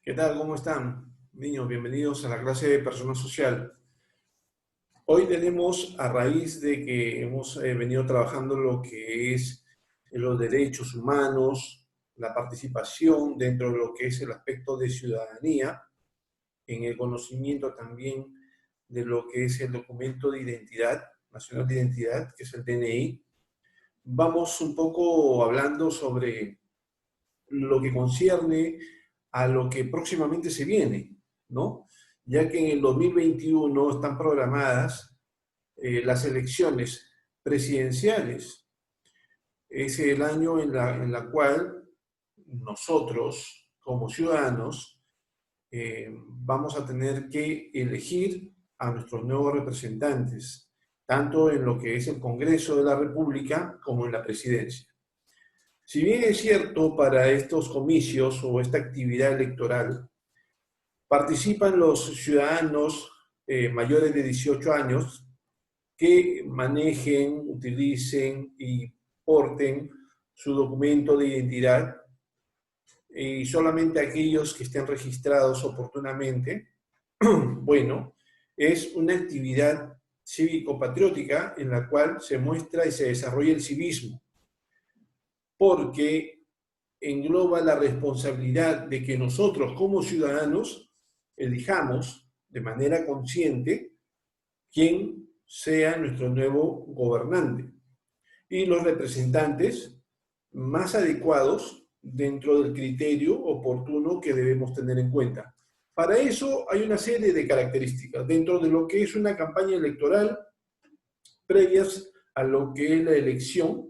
¿Qué tal? ¿Cómo están? Niños, bienvenidos a la clase de Persona Social. Hoy tenemos, a raíz de que hemos venido trabajando lo que es los derechos humanos, la participación dentro de lo que es el aspecto de ciudadanía, en el conocimiento también de lo que es el documento de identidad, nacional de identidad, que es el DNI. Vamos un poco hablando sobre lo que concierne a lo que próximamente se viene, ¿no? Ya que en el 2021 están programadas las elecciones presidenciales. Es el año en la cual nosotros, como ciudadanos, vamos a tener que elegir a nuestros nuevos representantes, tanto en lo que es el Congreso de la República como en la presidencia. Si bien es cierto, para estos comicios o esta actividad electoral, participan los ciudadanos mayores de 18 años que manejen, utilicen y porten su documento de identidad, y solamente aquellos que estén registrados oportunamente. Bueno, es una actividad cívico-patriótica en la cual se muestra y se desarrolla el civismo, porque engloba la responsabilidad de que nosotros como ciudadanos elijamos de manera consciente quién sea nuestro nuevo gobernante y los representantes más adecuados dentro del criterio oportuno que debemos tener en cuenta. Para eso hay una serie de características dentro de lo que es una campaña electoral previas a lo que es la elección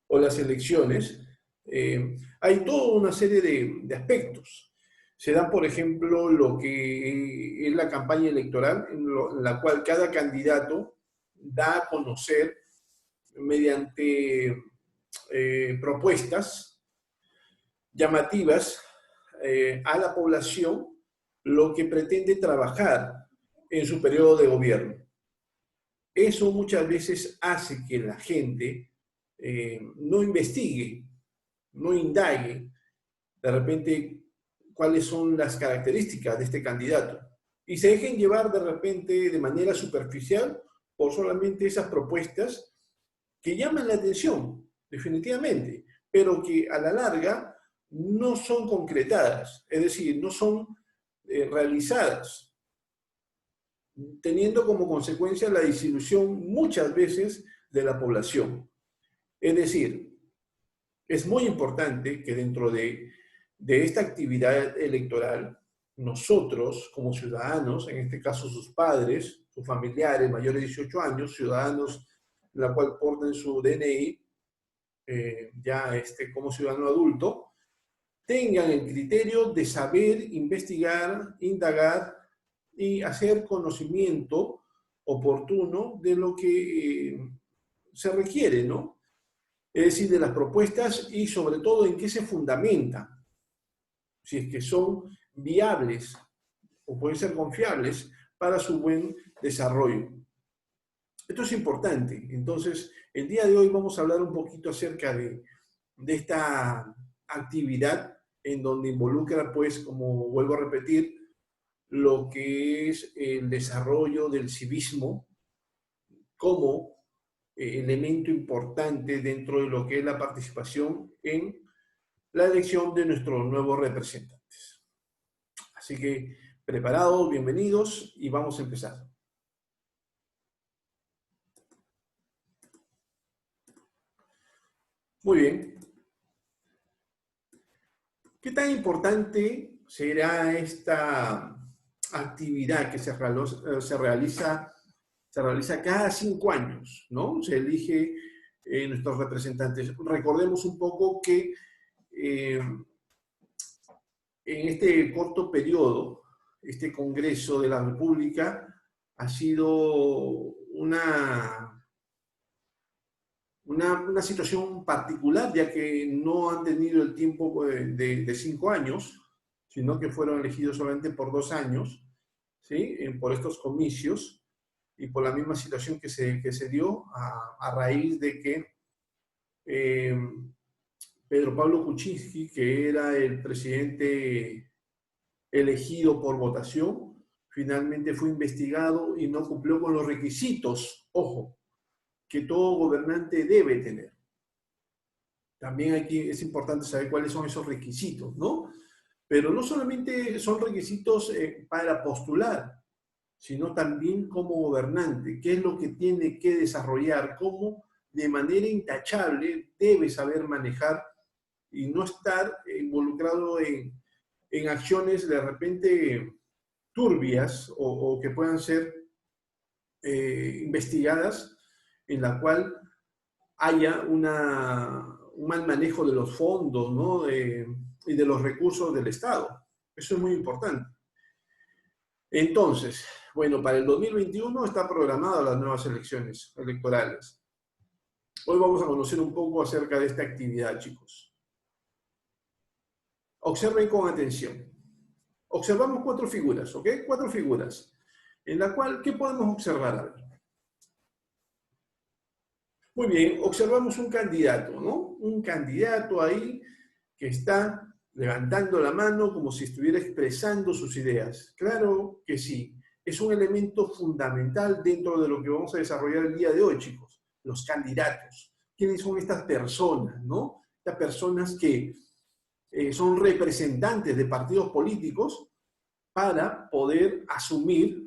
o las elecciones. Hay toda una serie de aspectos. Se da, por ejemplo, lo que es la campaña electoral, en la cual cada candidato da a conocer mediante propuestas llamativas a la población lo que pretende trabajar en su periodo de gobierno. Eso muchas veces hace que la gente no investigue, no indague de repente cuáles son las características de este candidato y se dejen llevar de repente de manera superficial por solamente esas propuestas que llaman la atención, definitivamente, pero que a la larga no son concretadas, es decir, no son realizadas, teniendo como consecuencia la desilusión muchas veces de la población. Es decir, es muy importante que dentro de esta actividad electoral, nosotros como ciudadanos, en este caso sus padres, sus familiares mayores de 18 años, ciudadanos la cual porten su DNI, como ciudadano adulto, tengan el criterio de saber, investigar, indagar y hacer conocimiento oportuno de lo que se requiere, ¿no? Es decir, de las propuestas y sobre todo en qué se fundamentan, si es que son viables o pueden ser confiables para su buen desarrollo. Esto es importante. Entonces, el día de hoy vamos a hablar un poquito acerca de esta actividad en donde involucra, pues, como vuelvo a repetir, lo que es el desarrollo del civismo como elemento importante dentro de lo que es la participación en la elección de nuestros nuevos representantes. Así que, preparados, bienvenidos y vamos a empezar. Muy bien. ¿Qué tan importante será esta actividad que se realiza cada 5 años, ¿no? Se elige nuestros representantes. Recordemos un poco que en este corto periodo, este Congreso de la República ha sido una situación particular, ya que no han tenido el tiempo de 5 años, sino que fueron elegidos solamente por 2 años, ¿sí? Por estos comicios y por la misma situación que se dio a raíz de que Pedro Pablo Kuczynski, que era el presidente elegido por votación, finalmente fue investigado y no cumplió con los requisitos, ojo, que todo gobernante debe tener. También aquí es importante saber cuáles son esos requisitos, ¿no? Pero no solamente son requisitos para postular, sino también como gobernante, qué es lo que tiene que desarrollar, cómo de manera intachable debe saber manejar y no estar involucrado en acciones de repente turbias o que puedan ser investigadas, en la cual haya un mal manejo de los fondos, ¿no? Y de los recursos del Estado. Eso es muy importante. Entonces, bueno, para el 2021 están programadas las nuevas elecciones electorales. Hoy vamos a conocer un poco acerca de esta actividad, chicos. Observen con atención. Observamos 4 figuras, ¿ok? 4 figuras. En la cual, ¿qué podemos observar? A ver. Muy bien, observamos un candidato, ¿no? Un candidato ahí que está levantando la mano como si estuviera expresando sus ideas. Claro que sí, es un elemento fundamental dentro de lo que vamos a desarrollar el día de hoy, chicos. Los candidatos. ¿Quiénes son estas personas, no? Estas personas que son representantes de partidos políticos para poder asumir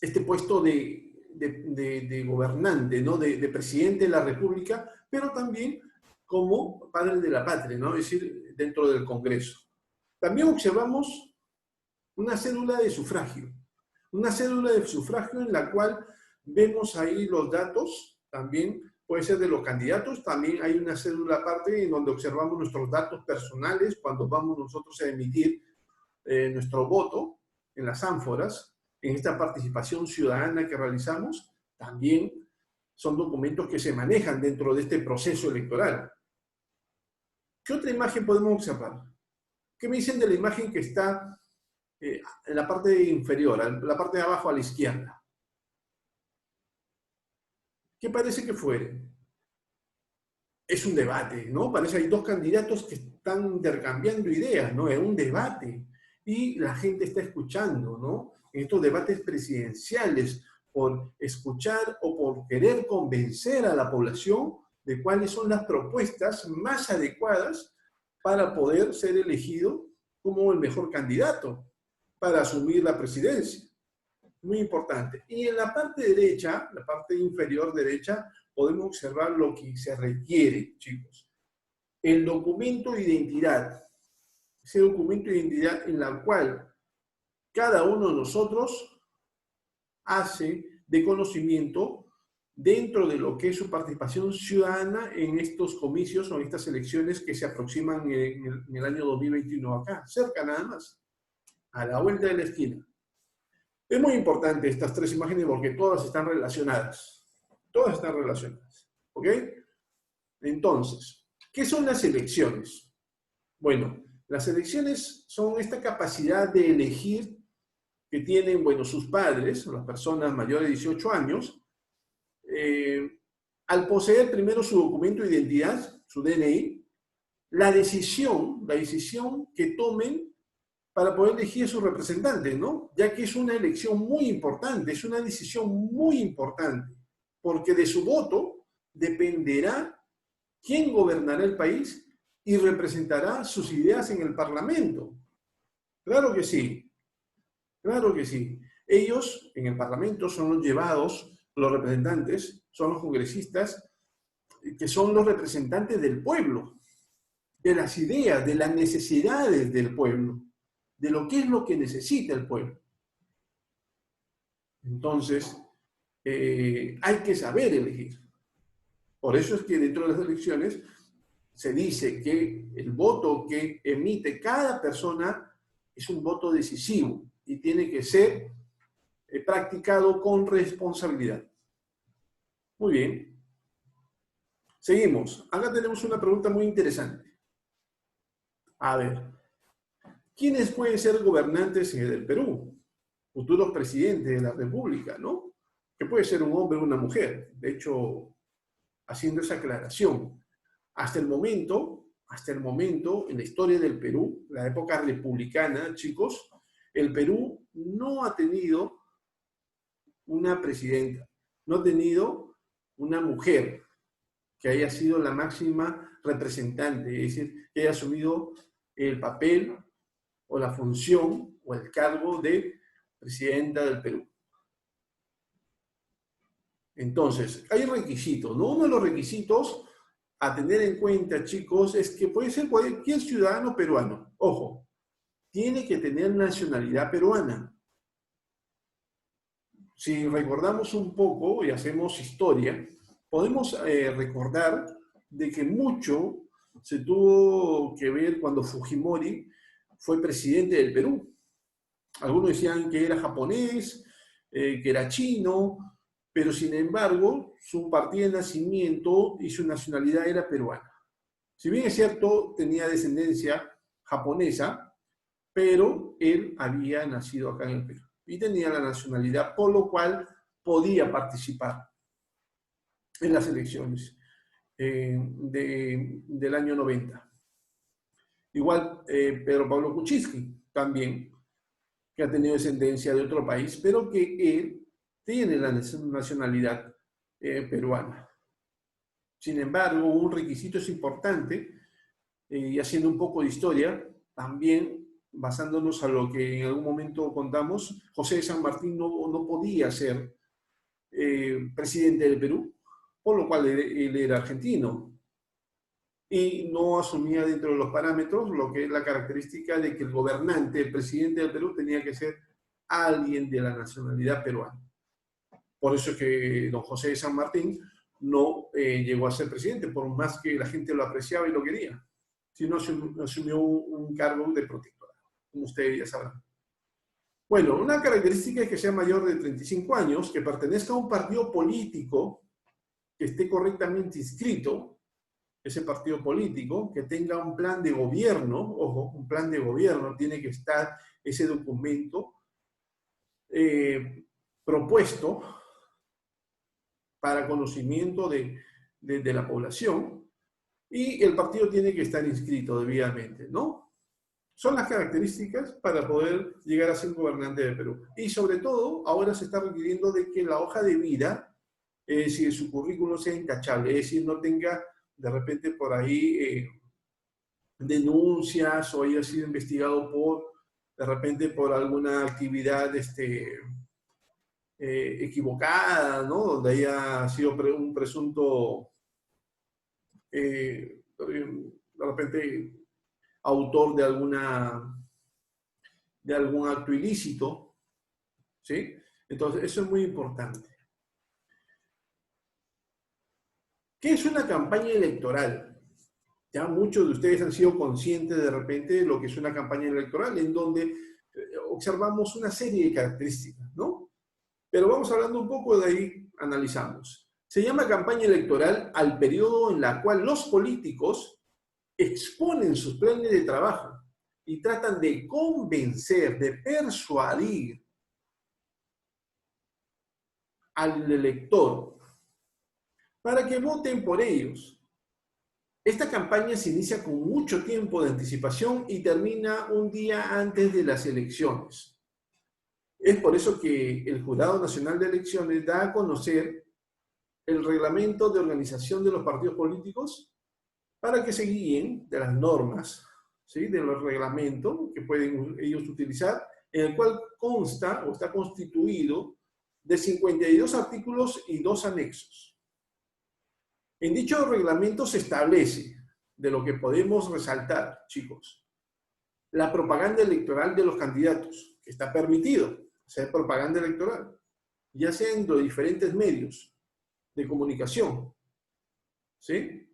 este puesto de gobernante, ¿no? De presidente de la República, pero también como padre de la patria, ¿no? Es decir, dentro del Congreso. También observamos una cédula de sufragio. Una cédula de sufragio en la cual vemos ahí los datos, también puede ser de los candidatos, también hay una cédula aparte en donde observamos nuestros datos personales cuando vamos nosotros a emitir nuestro voto en las ánforas, en esta participación ciudadana que realizamos, también son documentos que se manejan dentro de este proceso electoral. ¿Qué otra imagen podemos observar? ¿Qué me dicen de la imagen que está en la parte inferior, en la parte de abajo a la izquierda? ¿Qué parece que fue? Es un debate, ¿no? Parece que hay 2 candidatos que están intercambiando ideas, ¿no? Es un debate. Y la gente está escuchando, ¿no? En estos debates presidenciales, por escuchar o por querer convencer a la población de cuáles son las propuestas más adecuadas para poder ser elegido como el mejor candidato para asumir la presidencia. Muy importante. Y en la parte derecha, la parte inferior derecha, podemos observar lo que se requiere, chicos. El documento de identidad. Ese documento de identidad en la cual cada uno de nosotros hace de conocimiento dentro de lo que es su participación ciudadana en estos comicios o en estas elecciones que se aproximan en el año 2021 acá, cerca nada más, a la vuelta de la esquina. Es muy importante estas 3 imágenes porque todas están relacionadas. Todas están relacionadas. ¿Ok? Entonces, ¿qué son las elecciones? Bueno, las elecciones son esta capacidad de elegir que tienen, bueno, sus padres, las personas mayores de 18 años, al poseer primero su documento de identidad, su DNI, la decisión que tomen para poder elegir a sus representantes, ¿no? Ya que es una elección muy importante, es una decisión muy importante, porque de su voto dependerá quién gobernará el país y representará sus ideas en el Parlamento. Claro que sí, claro que sí. Ellos en el Parlamento son los llevados, los representantes, son los congresistas, que son los representantes del pueblo, de las ideas, de las necesidades del pueblo, de lo que es lo que necesita el pueblo. Entonces, hay que saber elegir. Por eso es que dentro de las elecciones se dice que el voto que emite cada persona es un voto decisivo y tiene que ser practicado con responsabilidad. Muy bien. Seguimos. Acá tenemos una pregunta muy interesante. A ver, ¿quiénes pueden ser gobernantes del Perú? Futuros presidentes de la República, ¿no? Que puede ser un hombre o una mujer. De hecho, haciendo esa aclaración, hasta el momento hasta el momento, en la historia del Perú, la época republicana, chicos, el Perú no ha tenido una presidenta, no ha tenido una mujer que haya sido la máxima representante, es decir, que haya asumido el papel o la función o el cargo de presidenta del Perú. Entonces, hay requisitos, ¿no? Uno de los requisitos a tener en cuenta, chicos, es que puede ser cualquier ciudadano peruano. Ojo, tiene que tener nacionalidad peruana. Si recordamos un poco y hacemos historia, podemos recordar de que mucho se tuvo que ver cuando Fujimori fue presidente del Perú. Algunos decían que era japonés, que era chino, pero sin embargo su partida de nacimiento y su nacionalidad era peruana. Si bien es cierto, tenía descendencia japonesa, pero él había nacido acá en el Perú y tenía la nacionalidad, por lo cual podía participar en las elecciones del año 90. Igual Pedro Pablo Kuczynski también, que ha tenido descendencia de otro país, pero que él tiene la nacionalidad peruana. Sin embargo, un requisito es importante, y haciendo un poco de historia, también basándonos a lo que en algún momento contamos, José de San Martín no podía ser presidente del Perú, por lo cual él era argentino y no asumía dentro de los parámetros lo que es la característica de que el gobernante, el presidente del Perú, tenía que ser alguien de la nacionalidad peruana. Por eso es que don José de San Martín no llegó a ser presidente, por más que la gente lo apreciaba y lo quería, sino asumió un cargo de protectorado, como ustedes ya sabrán. Bueno, una característica es que sea mayor de 35 años, que pertenezca a un partido político, que esté correctamente inscrito, ese partido político, que tenga un plan de gobierno, ojo, un plan de gobierno, tiene que estar ese documento propuesto para conocimiento de la población, y el partido tiene que estar inscrito debidamente, ¿no? Son las características para poder llegar a ser gobernante de Perú. Y sobre todo, ahora se está requiriendo de que la hoja de vida, es decir, su currículum sea intachable, es decir, no tenga de repente por ahí denuncias o haya sido investigado de repente por alguna actividad equivocada, ¿no? Donde haya sido un presunto, de repente, autor de algún acto ilícito, ¿sí? Entonces, eso es muy importante. ¿Qué es una campaña electoral? Ya muchos de ustedes han sido conscientes de repente de lo que es una campaña electoral, en donde observamos una serie de características, ¿no? Pero vamos hablando un poco de ahí, analizamos. Se llama campaña electoral al periodo en la cual los políticos exponen sus planes de trabajo y tratan de convencer, de persuadir al elector para que voten por ellos. Esta campaña se inicia con mucho tiempo de anticipación y termina un día antes de las elecciones. Es por eso que el Jurado Nacional de Elecciones da a conocer el reglamento de organización de los partidos políticos para que se guíen de las normas, ¿sí? De los reglamentos que pueden ellos utilizar, en el cual consta o está constituido de 52 artículos y 2 anexos. En dicho reglamento se establece, de lo que podemos resaltar, chicos, la propaganda electoral de los candidatos, que está permitido hacer propaganda electoral, ya sea en los diferentes medios de comunicación, ¿sí?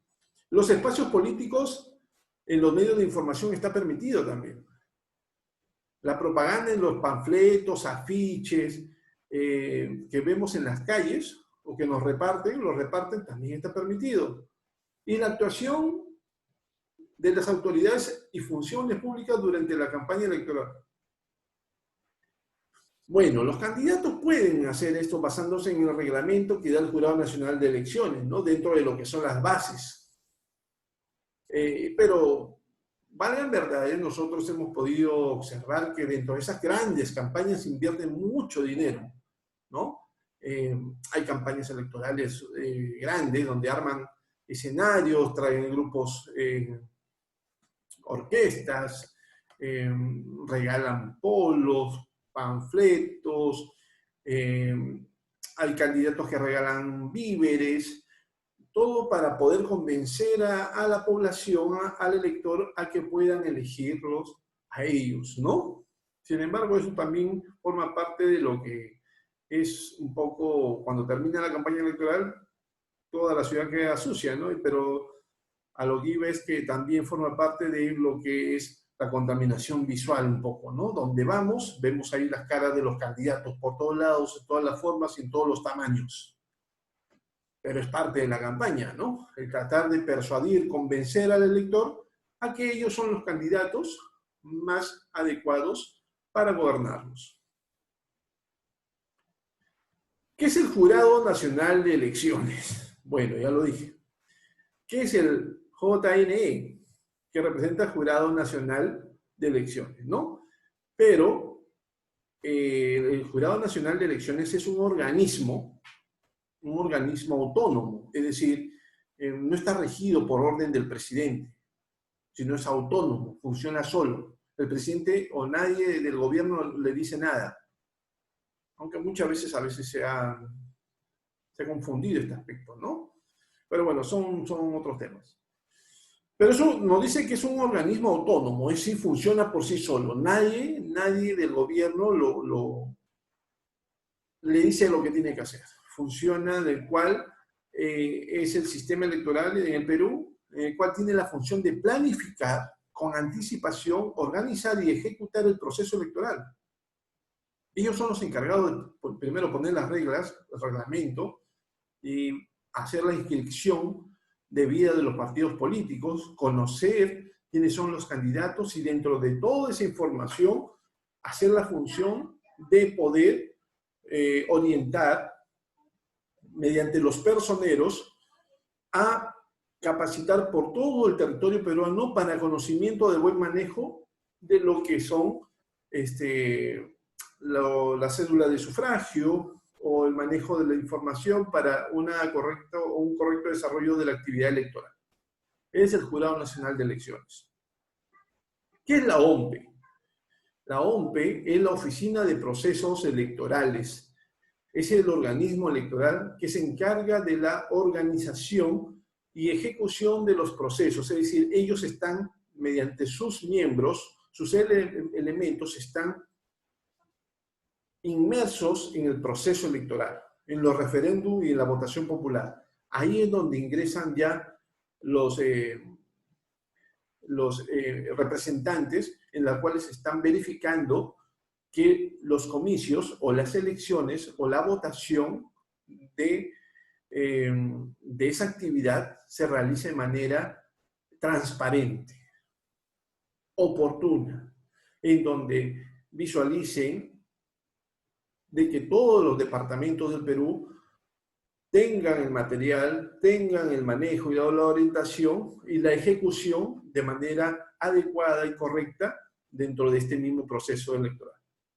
Los espacios políticos en los medios de información está permitido también. La propaganda en los panfletos, afiches que vemos en las calles o que los reparten, también está permitido. Y la actuación de las autoridades y funciones públicas durante la campaña electoral. Bueno, los candidatos pueden hacer esto basándose en el reglamento que da el Jurado Nacional de Elecciones, ¿no? Dentro de lo que son las bases. Pero, valgan verdad, nosotros hemos podido observar que dentro de esas grandes campañas se invierte mucho dinero, ¿no? Hay campañas electorales grandes donde arman escenarios, traen grupos, orquestas, regalan polos, panfletos, hay candidatos que regalan víveres, todo para poder convencer a la población, al elector, a que puedan elegirlos a ellos, ¿no? Sin embargo, eso también forma parte de lo que es un poco, cuando termina la campaña electoral, toda la ciudad queda sucia, ¿no? Pero a lo que iba es que también forma parte de lo que es la contaminación visual un poco, ¿no? Donde vamos, vemos ahí las caras de los candidatos por todos lados, de todas las formas y en todos los tamaños. Pero es parte de la campaña, ¿no? El tratar de persuadir, convencer al elector a que ellos son los candidatos más adecuados para gobernarlos. ¿Qué es el Jurado Nacional de Elecciones? Bueno, ya lo dije. ¿Qué es el JNE? Que representa el Jurado Nacional de Elecciones, ¿no? Pero el Jurado Nacional de Elecciones es un organismo autónomo, es decir, no está regido por orden del presidente, sino es autónomo, funciona solo. El presidente o nadie del gobierno le dice nada, aunque muchas veces se ha confundido este aspecto, ¿no? Pero bueno, son otros temas. Pero eso nos dice que es un organismo autónomo, es decir, funciona por sí solo. Nadie del gobierno le dice lo que tiene que hacer. Funciona del cual es el sistema electoral en el Perú, el cual tiene la función de planificar con anticipación, organizar y ejecutar el proceso electoral. Ellos son los encargados de, primero, poner las reglas, el reglamento, y hacer la inscripción debida de los partidos políticos, conocer quiénes son los candidatos y dentro de toda esa información hacer la función de poder orientar mediante los personeros a capacitar por todo el territorio peruano para conocimiento de buen manejo de lo que son la cédula de sufragio o el manejo de la información para un correcto desarrollo de la actividad electoral. Es el Jurado Nacional de Elecciones. ¿Qué es la OMPE? La OMPE es la Oficina de Procesos Electorales. Es el organismo electoral que se encarga de la organización y ejecución de los procesos. Es decir, ellos están, mediante sus miembros, sus elementos, están inmersos en el proceso electoral, en los referéndums y en la votación popular. Ahí es donde ingresan ya los representantes en los cuales están verificando que los comicios o las elecciones o la votación de esa actividad se realice de manera transparente, oportuna, en donde visualicen de que todos los departamentos del Perú tengan el material, tengan el manejo y la orientación y la ejecución de manera adecuada y correcta dentro de este mismo proceso electoral,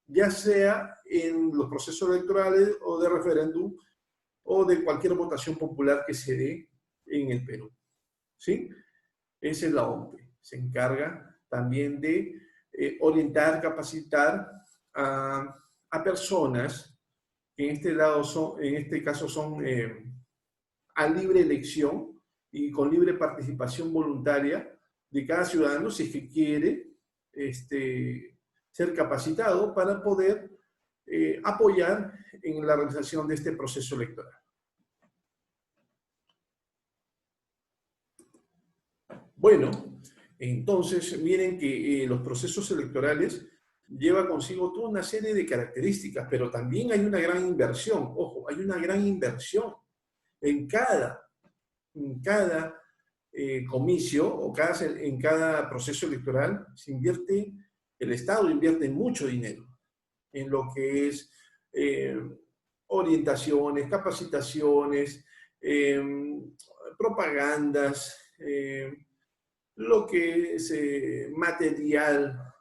ya sea en los procesos electorales o de referéndum o de cualquier votación popular que se dé en el Perú. ¿Sí? Esa es la OMPE. Se encarga también de orientar, capacitar a personas que en este caso son a libre elección y con libre participación voluntaria de cada ciudadano si es que quiere ser capacitado para poder apoyar en la realización de este proceso electoral. Bueno, entonces miren que los procesos electorales lleva consigo toda una serie de características, pero también hay una gran inversión. Ojo, hay una gran inversión en cada comicio o en cada proceso electoral. El Estado invierte mucho dinero en lo que es orientaciones, capacitaciones, propagandas, lo que es material,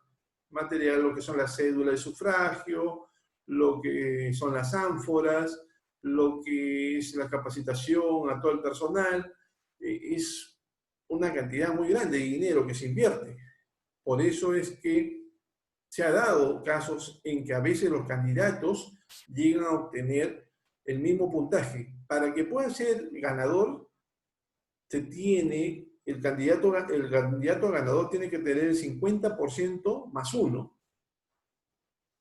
lo que son las cédulas de sufragio, lo que son las ánforas, lo que es la capacitación a todo el personal. Es una cantidad muy grande de dinero que se invierte. Por eso es que se ha dado casos en que a veces los candidatos llegan a obtener el mismo puntaje. Para que pueda ser ganador, el candidato ganador tiene que tener el 50% más uno,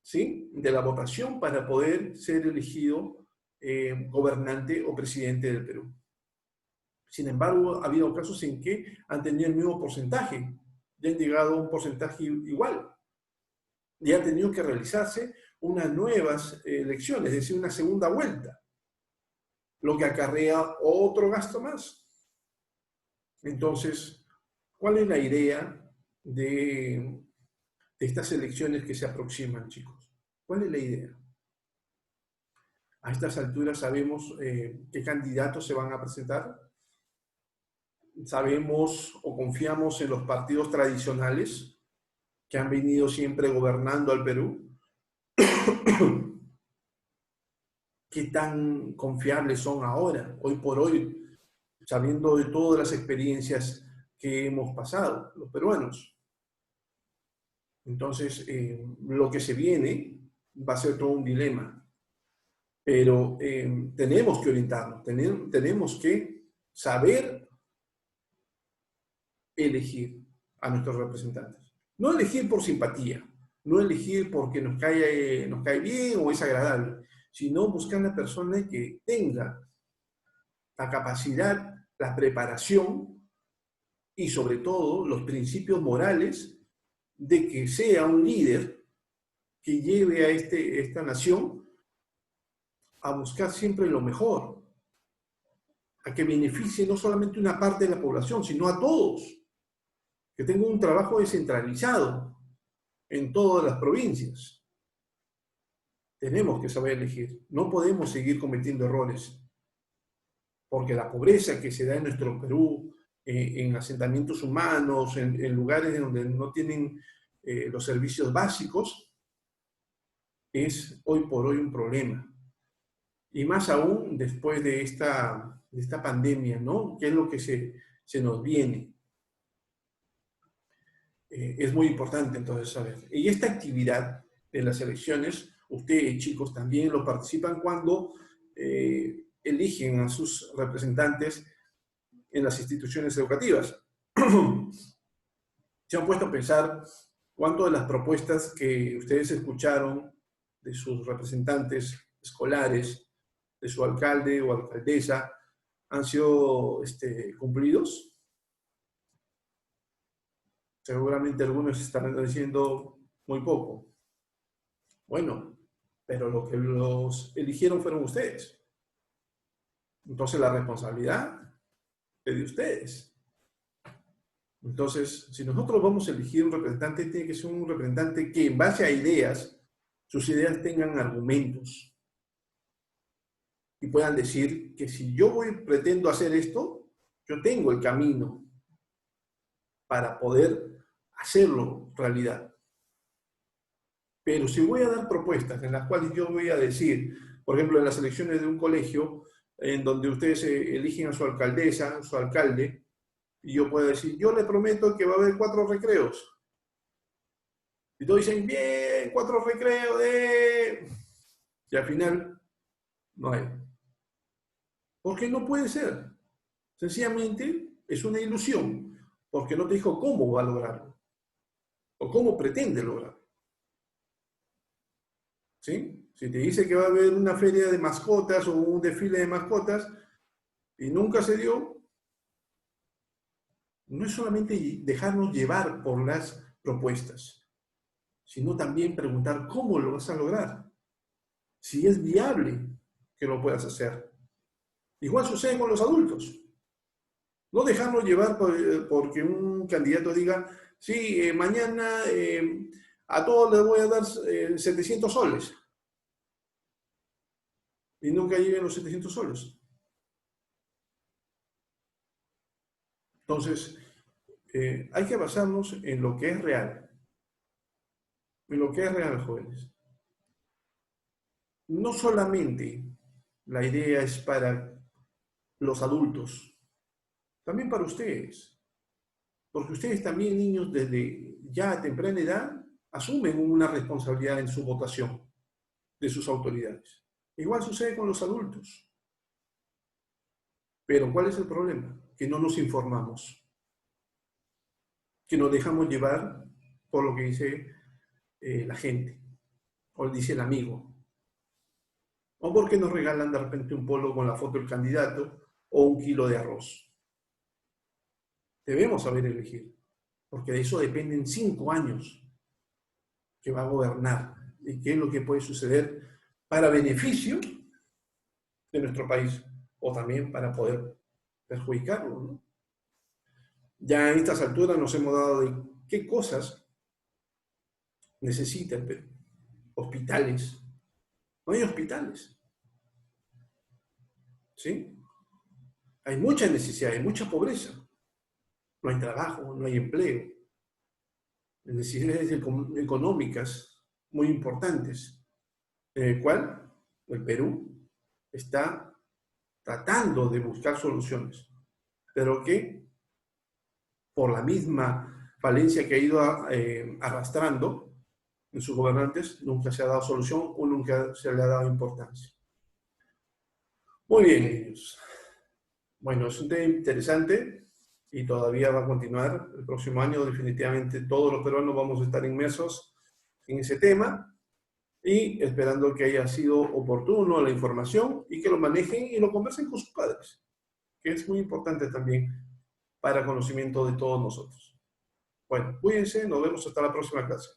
¿sí?, de la votación para poder ser elegido gobernante o presidente del Perú. Sin embargo, ha habido casos en que han tenido el mismo porcentaje, ya han llegado a un porcentaje igual, y ha tenido que realizarse unas nuevas elecciones, es decir, una segunda vuelta, lo que acarrea otro gasto más. Entonces, ¿cuál es la idea de estas elecciones que se aproximan, chicos? ¿Cuál es la idea? A estas alturas sabemos qué candidatos se van a presentar. Sabemos o confiamos en los partidos tradicionales que han venido siempre gobernando al Perú. ¿Qué tan confiables son ahora, hoy por hoy, sabiendo de todas las experiencias que hemos pasado, los peruanos? Entonces, lo que se viene va a ser todo un dilema. Pero tenemos que orientarnos, tenemos que saber elegir a nuestros representantes. No elegir por simpatía, no elegir porque nos cae bien o es agradable, sino buscar una persona que tenga la capacidad, la preparación y sobre todo los principios morales de que sea un líder que lleve a esta nación a buscar siempre lo mejor, a que beneficie no solamente una parte de la población, sino a todos, que tenga un trabajo descentralizado en todas las provincias. Tenemos que saber elegir, no podemos seguir cometiendo errores, porque la pobreza que se da en nuestro Perú, en asentamientos humanos, en lugares donde no tienen los servicios básicos, es hoy por hoy un problema. Y más aún después de esta pandemia, ¿no? ¿Qué es lo que se nos viene? Es muy importante entonces saber. Y esta actividad de las elecciones, ustedes chicos también lo participan cuando eligen a sus representantes en las instituciones educativas. ¿Se han puesto a pensar cuánto de las propuestas que ustedes escucharon de sus representantes escolares, de su alcalde o alcaldesa, han sido cumplidos? Seguramente algunos estarán diciendo muy poco. Bueno, pero lo que los eligieron fueron ustedes. Entonces la responsabilidad es de ustedes. Entonces, si nosotros vamos a elegir un representante, tiene que ser un representante que en base a ideas, sus ideas tengan argumentos y puedan decir que si yo pretendo hacer esto, yo tengo el camino para poder hacerlo realidad. Pero si voy a dar propuestas en las cuales yo voy a decir, por ejemplo, en las elecciones de un colegio, en donde ustedes eligen a su alcaldesa, a su alcalde, y yo puedo decir, yo le prometo que va a haber 4 recreos. Y todos dicen, bien, 4 recreos de... Y al final, no hay. Porque no puede ser. Sencillamente, es una ilusión, porque no te dijo cómo va a lograrlo, o cómo pretende lograrlo. ¿Sí? Si te dice que va a haber una feria de mascotas o un desfile de mascotas y nunca se dio, no es solamente dejarnos llevar por las propuestas, sino también preguntar cómo lo vas a lograr, si es viable que lo puedas hacer. Igual sucede con los adultos. No dejarnos llevar porque un candidato diga, sí, mañana a todos les voy a dar 700 soles. Y nunca lleguen los 700 soles. Entonces, Hay que basarnos en lo que es real. En lo que es real, jóvenes. No solamente la idea es para los adultos, también para ustedes. Porque ustedes también, niños, desde ya a temprana edad, asumen una responsabilidad en su votación de sus autoridades. Igual sucede con los adultos. Pero ¿cuál es el problema? Que no nos informamos, que nos dejamos llevar por lo que dice la gente, o dice el amigo, o porque nos regalan de repente un polo con la foto del candidato o un kilo de arroz. Debemos saber elegir, porque de eso dependen 5 años que va a gobernar y qué es lo que puede suceder para beneficio de nuestro país o también para poder perjudicarlo, ¿no? Ya a estas alturas nos hemos dado de qué cosas necesita el Perú. Hospitales. No hay hospitales, ¿sí? Hay mucha necesidad, hay mucha pobreza. No hay trabajo, no hay empleo. Necesidades económicas muy importantes, en el cual el Perú está tratando de buscar soluciones, pero que por la misma falencia que ha ido arrastrando en sus gobernantes, nunca se ha dado solución o nunca se le ha dado importancia. Muy bien, niños. Bueno, es un tema interesante y todavía va a continuar. El próximo año definitivamente todos los peruanos vamos a estar inmersos en ese tema y esperando que haya sido oportuno la información y que lo manejen y lo conversen con sus padres, que es muy importante también para conocimiento de todos nosotros. Bueno, cuídense, nos vemos hasta la próxima clase.